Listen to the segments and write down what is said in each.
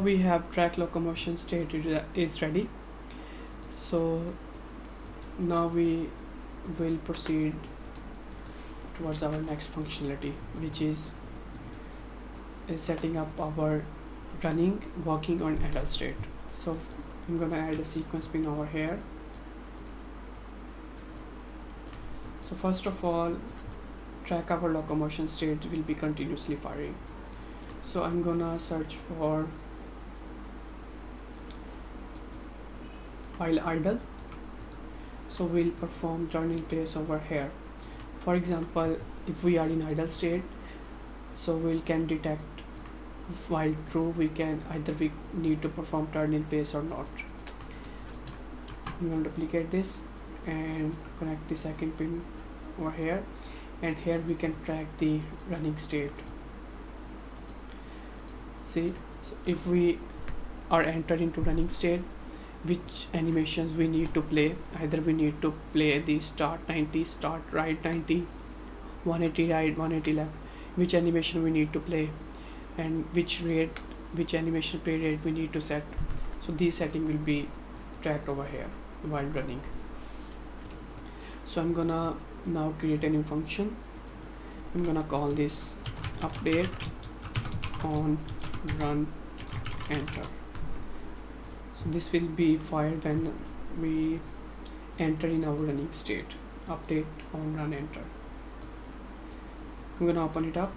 we have track locomotion state is ready. So now we will proceed towards our next functionality, which is setting up our running, walking on idle state. So I'm gonna add a sequence pin over here. So first of all, track our locomotion state will be continuously firing. So I'm gonna search for while idle. So we'll perform turn in place over here. For example, if we are in idle state, so we can detect while true, we need to perform turn in place or not. I'm going to duplicate this and connect the second pin over here, and here we can track the running state. See, so if we are entered into running state, which animations we need to play, either we need to play the start 90, start right 90, 180 right, 180 left, which animation we need to play, and which animation play rate we need to set. So these settings will be tracked over here while running. So I'm gonna now create a new function. I'm gonna call this update on run enter. So this will be fired when we enter in our running state. Update on run enter. I'm gonna open it up,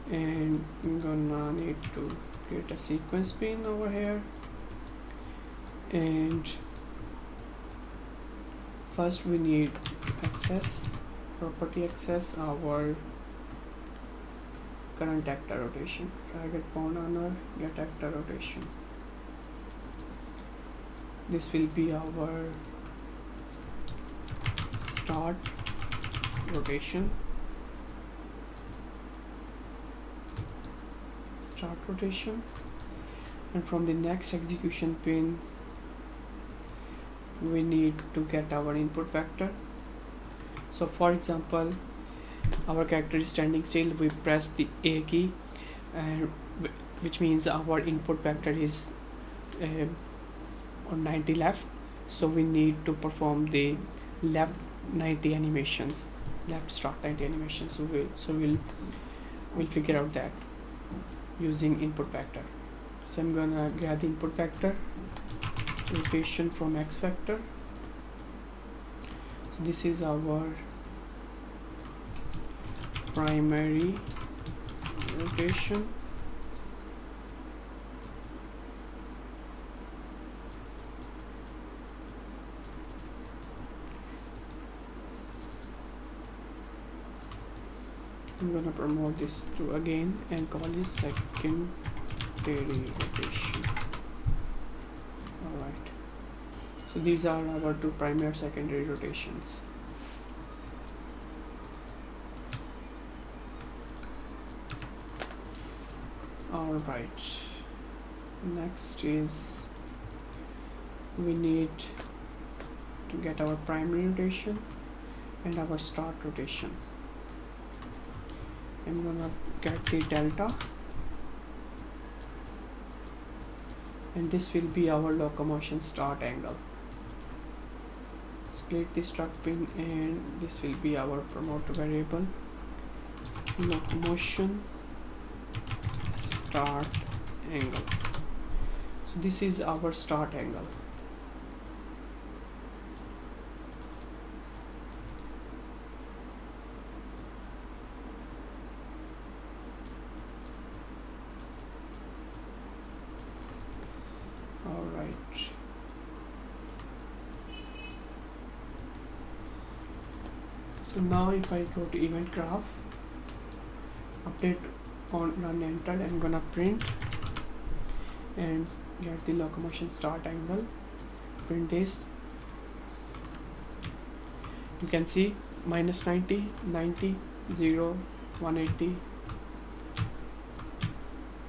and I'm gonna need to create a sequence pin over here. And first we need access our current actor rotation. Target pawn owner, get actor rotation. This will be our start rotation. And from the next execution pin, we need to get our input vector. So for example, our character is standing still, we press the A key, which means our input vector is on 90 left. So we need to perform the left 90 animations, left start 90 animations. So we'll figure out that using input vector. So I'm gonna grab the input vector, rotation from X vector. So this is our primary rotation. I'm gonna promote this to again and call it secondary rotation. Alright, so these are our two primary and secondary rotations. Alright, next is we need to get our primary rotation and our start rotation. I'm gonna get the delta, and this will be our locomotion start angle. Split the struct pin, and this will be our promoter variable, locomotion start angle. So this is our start angle. Alright, so now if I go to event graph, update on run entered, I'm gonna print and get the locomotion start angle, print this. You can see minus 90, 90, 0, 180,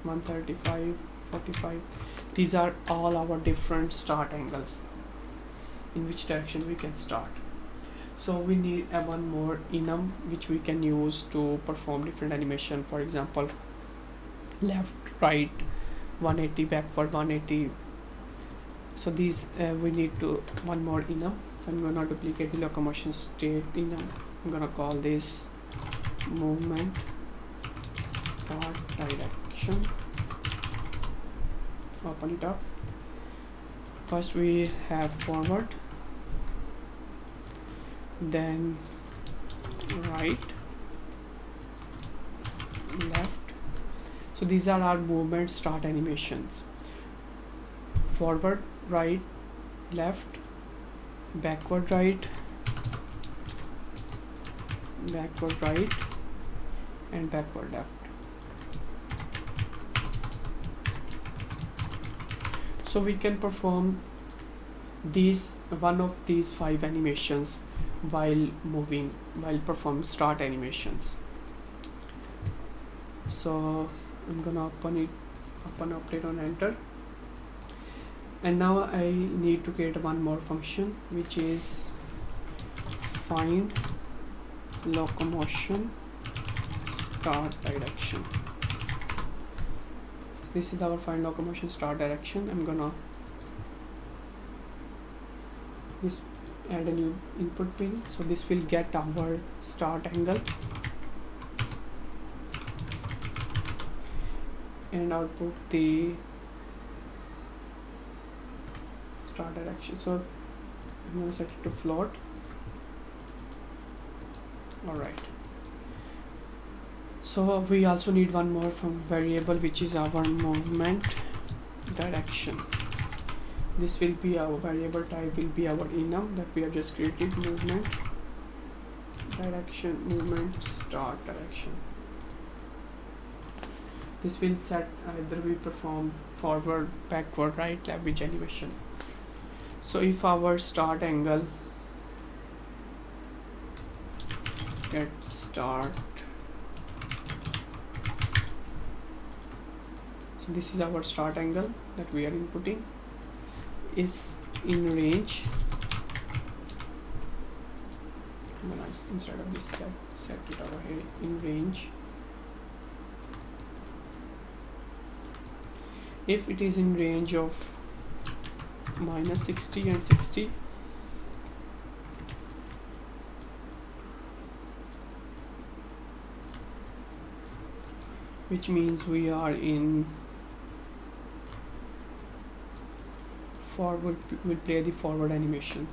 135, 45. These are all our different start angles in which direction we can start. So we need one more enum which we can use to perform different animation. For example, left, right, 180, backward 180. So these we need to one more enum. So I'm gonna duplicate the locomotion state enum. I'm gonna call this movement start direction. Open it up. First we have forward, then right, left. So these are our movement start animations: forward, right, left, backward, right, backward, right, and backward, left. So we can perform one of these 5 animations while moving, while performing start animations. So I'm gonna open update on enter, and now I need to create one more function, which is find locomotion start direction. This is our find locomotion start direction. I'm gonna add a new input pin, so this will get our start angle and output the start direction. So I'm going to set it to float. Alright, so we also need one more from variable, which is our movement direction. This will be our variable type, will be our enum that we have just created, movement direction, movement start direction. This will set either we perform forward, backward, right, left, which animation. So if our start angle, get start, so this is our start angle that we are inputting, is in range. Instead of this, set it over here, in range. If it is in range of -60 and 60, which means we are in forward, will play the forward animations.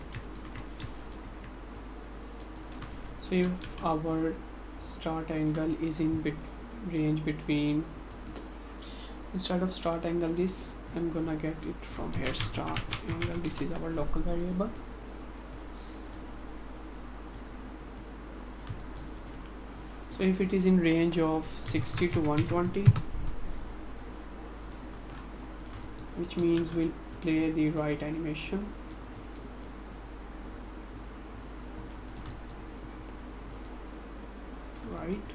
So if our start angle is in range between, instead of start angle, this I'm gonna get it from here, start angle. This is our local variable. So if it is in range of 60 to 120, which means we'll play the right animation. Right.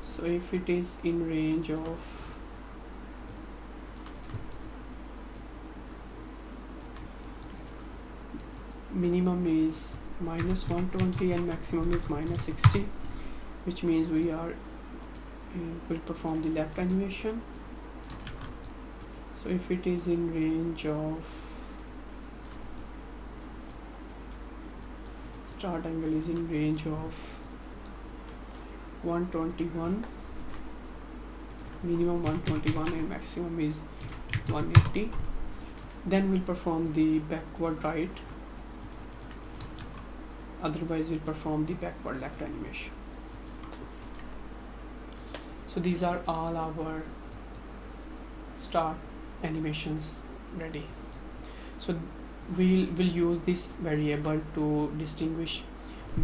So if it is in range of minimum is -120 and maximum is -60, which means we are will perform the left animation. So if it is in range of, start angle is in range of 121, minimum 121 and maximum is 180, then we'll perform the backward right, otherwise we'll perform the backward left animation. So these are all our start animations ready. So we'll use this variable to distinguish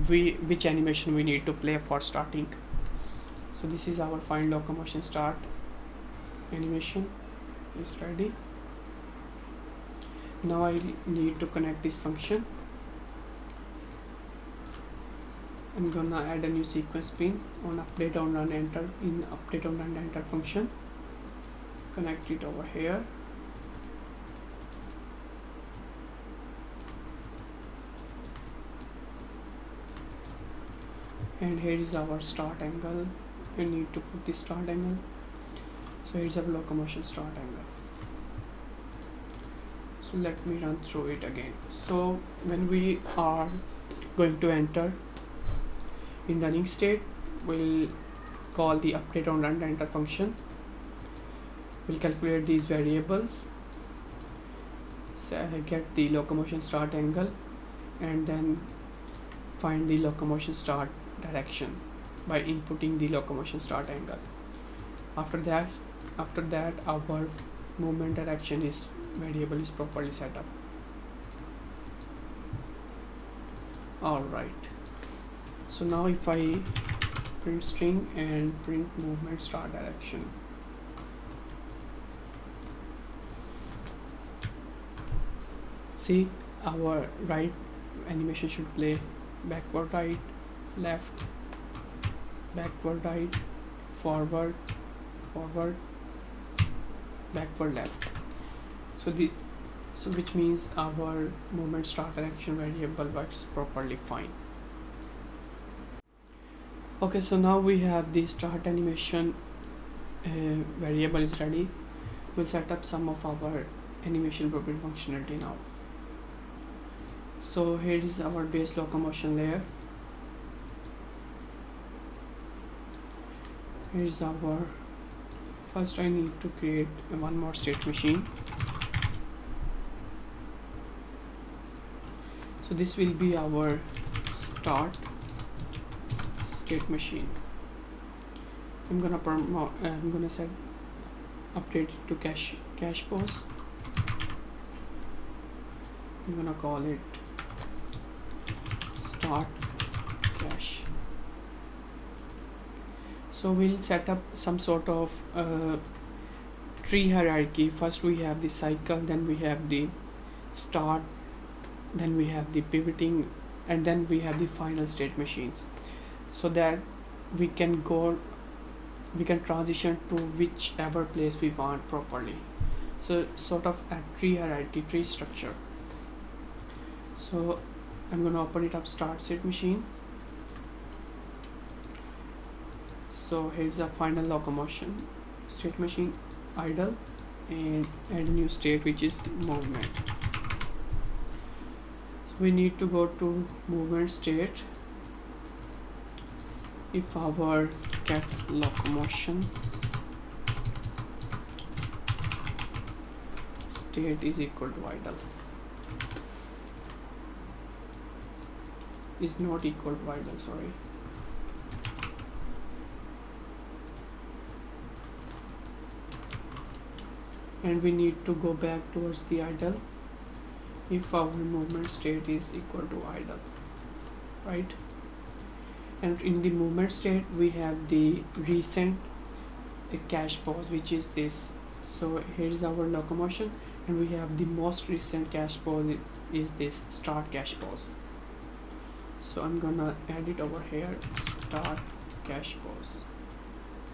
which animation we need to play for starting. So this is our find locomotion start animation is ready. Now I need to connect this function. I'm gonna add a new sequence pin on update on run enter, in update on run enter function. Connect it over here. and here is our start angle. We need to put the start angle. So here's our locomotion start angle. So let me run through it again. So when we are going to enter in running state, we'll call the update on run enter function. We'll calculate these variables, so get the locomotion start angle, and then find the locomotion start direction by inputting the locomotion start angle. After that our movement direction is variable is properly set up. Alright, so now if I print string and print movement start direction, see our right animation should play backward right, left, backward right, forward, forward, backward left. So which means our movement start direction variable works properly fine. Okay, so now we have the start animation variable is ready. We'll set up some of our animation blueprint functionality now. So here is our base locomotion layer. Here is our first I need to create one more state machine. So this will be our start state machine. I'm gonna set update it to cache pose. I'm gonna call it start cache. So we'll set up some sort of tree hierarchy. First we have the cycle, then we have the start, then we have the pivoting, and then we have the final state machines, so that we can transition to whichever place we want properly. So sort of a tree hierarchy, tree structure. So I'm going to open it up, start state machine. So here's a final locomotion state machine, idle, and add a new state which is movement. So we need to go to movement state. If our get locomotion state is equal to idle, is not equal to idle, sorry. And we need to go back towards the idle if our movement state is equal to idle, right? And in the movement state we have the recent cache pose, which is this. So here's our locomotion, and we have the most recent cache pose is this start cache pose. So I'm gonna add it over here, start cache pose.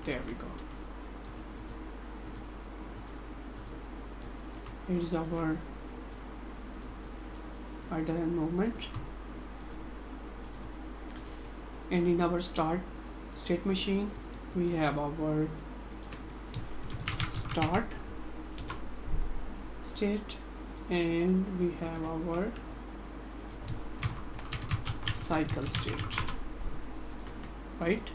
There we go. Here's our idle and movement. And in our start state machine we have our start state, and we have our cycle state, right?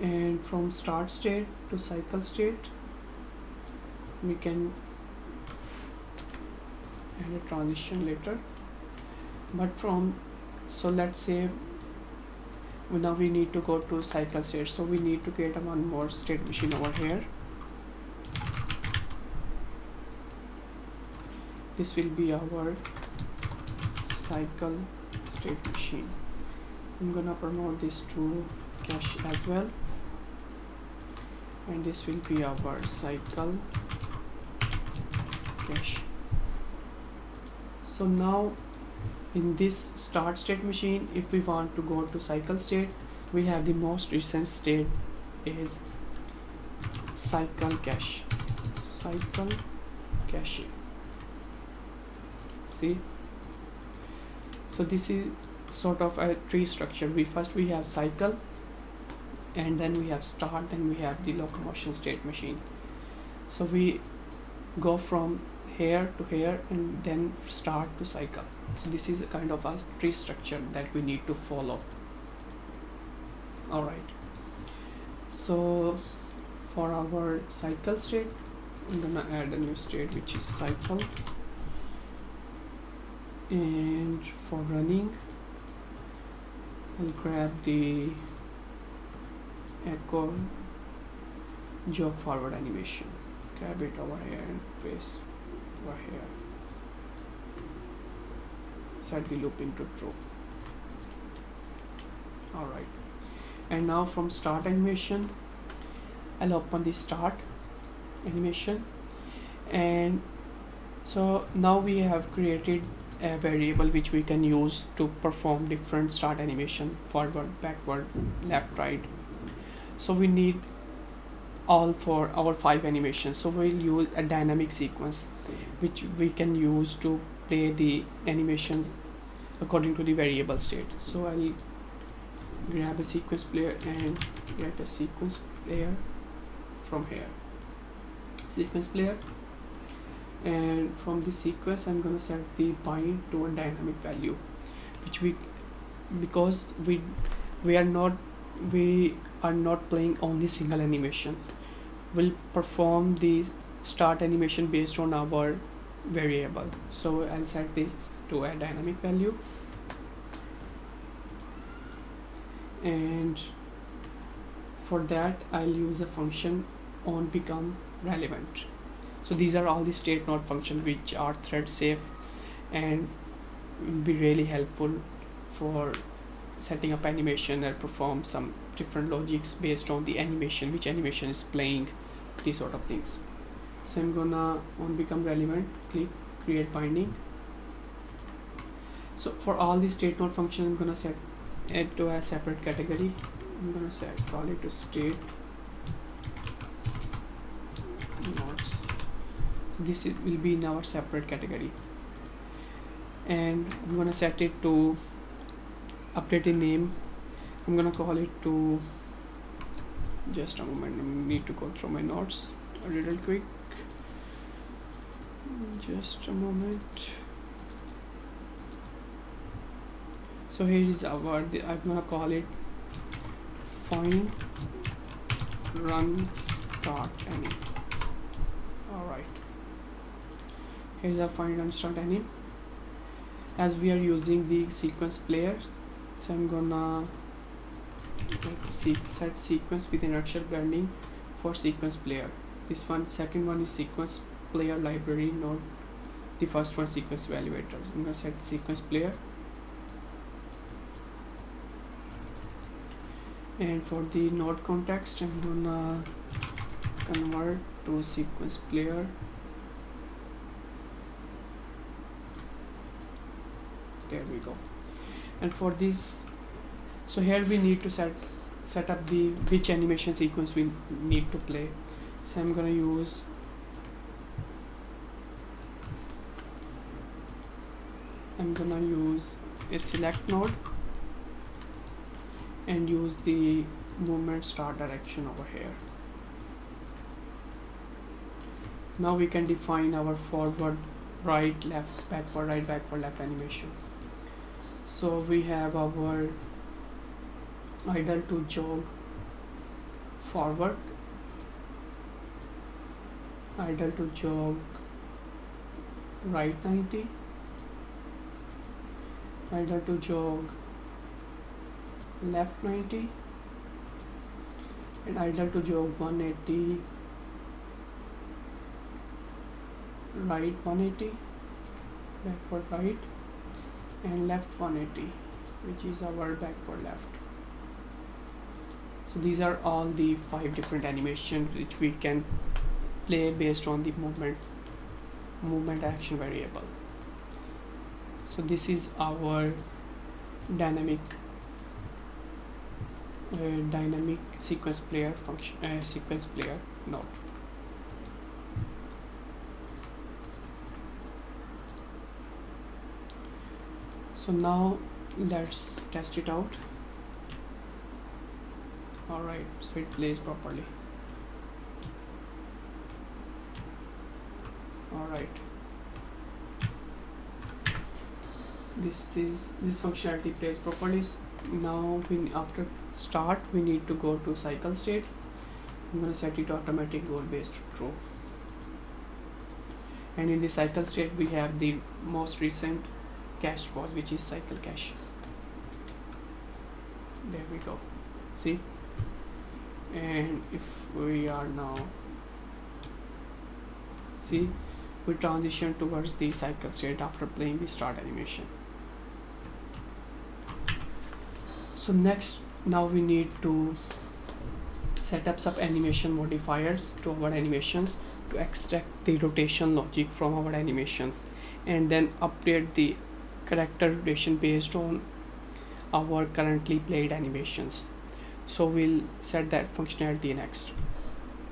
And from start state to cycle state we can add a transition later, but so let's say now we need to go to cycle state, so we need to create one more state machine over here. This will be our cycle state machine. I'm gonna promote this to cache as well, and this will be our cycle cache. So now in this start state machine, if we want to go to cycle state, we have the most recent state is cycle cache, cycle cache. See, So this is sort of a tree structure. We have cycle, and then we have start, then we have the locomotion state machine. So we go from here to here and then start to cycle. So this is a kind of a tree structure that we need to follow. All right, so for our cycle state, I'm gonna add a new state which is cycle, and for running I'll grab the echo jog forward animation, grab it over here and paste over here, set the looping to true. Alright, and now from start animation I'll open the start animation, and so now we have created a variable which we can use to perform different start animation, forward, backward, left, right. So we need all for our 5 animations. So we'll use a dynamic sequence which we can use to play the animations according to the variable state. So I'll grab a sequence player and get a sequence player from here, sequence player, and from the sequence I'm gonna set the bind to a dynamic value, which because we are not playing only single animation. We'll perform the start animation based on our variable. So I'll set this to a dynamic value, and for that I'll use a function on become relevant. So these are all the state node functions which are thread safe and will be really helpful for setting up animation and perform some different logics based on the animation, which animation is playing, these sort of things. So I'm gonna on become relevant click create binding. So for all the state node functions I'm gonna set it to a separate category. I'm gonna call it to state nodes. This will be in our separate category, and I'm gonna set it to update a name. I'm gonna call it to, just a moment, I need to go through my notes a little quick, just a moment. So here is I'm gonna call it find run start Anim. Alright, here's our find run start Anim. As we are using the sequence player, so I'm gonna set sequence with inertial blending for sequence player. This one, second one is sequence player library node, the first one sequence evaluator. I'm gonna set sequence player, and for the node context I'm gonna convert to sequence player. There we go. And for this, so here we need to set up the which animation sequence we need to play. So I'm gonna use a select node and use the movement start direction over here. Now we can define our forward, right, left, backward, right, backward, left animations. So we have our idle to jog forward, idle to jog right 90, idle to jog left 90, and idle to jog 180, right 180, backward right, and left 180, which is our backward left. So these are all the 5 different animations which we can play based on the movement action variable. So this is our dynamic sequence player function, sequence player node. So now let's test it out. Alright, so it plays properly. Alright, this functionality plays properly. Now after start we need to go to cycle state. I'm going to set it automatic goal based true, and in the cycle state we have the most recent cached pause, which is cycle cache. There we go, see. And if we are now, see, we transition towards the cycle state after playing the start animation. So next, now we need to set up some animation modifiers to our animations to extract the rotation logic from our animations, and then update the character rotation based on our currently played animations. So we'll set that functionality next.